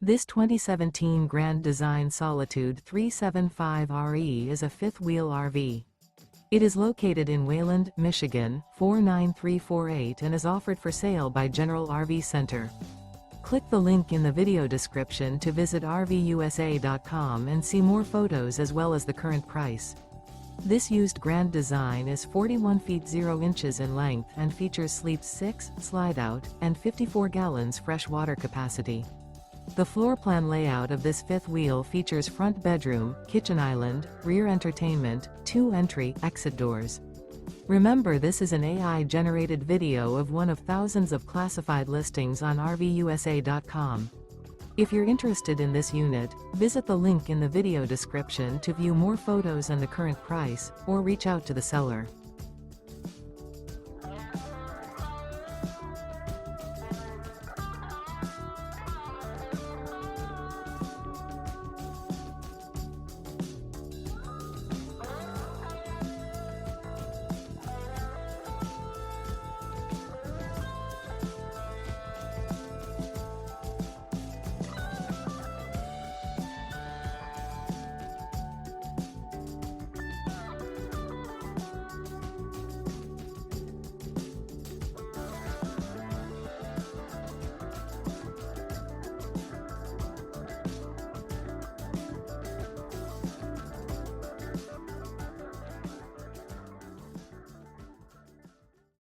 This 2017 Grand Design Solitude 375RE is a fifth-wheel RV. It is located in Wayland, Michigan, 49348 and is offered for sale by General RV Center. Click the link in the video description to visit RVUSA.com and see more photos as well as the current price. This used Grand Design is 41 feet 0 inches in length and features sleeps 6, slide-out, and 54 gallons fresh water capacity. The floor plan layout of this fifth wheel features front bedroom, kitchen island, rear entertainment, 2 entry/exit doors. Remember, this is an AI-generated video of one of thousands of classified listings on RVUSA.com. If you're interested in this unit, visit the link in the video description to view more photos and the current price, or reach out to the seller.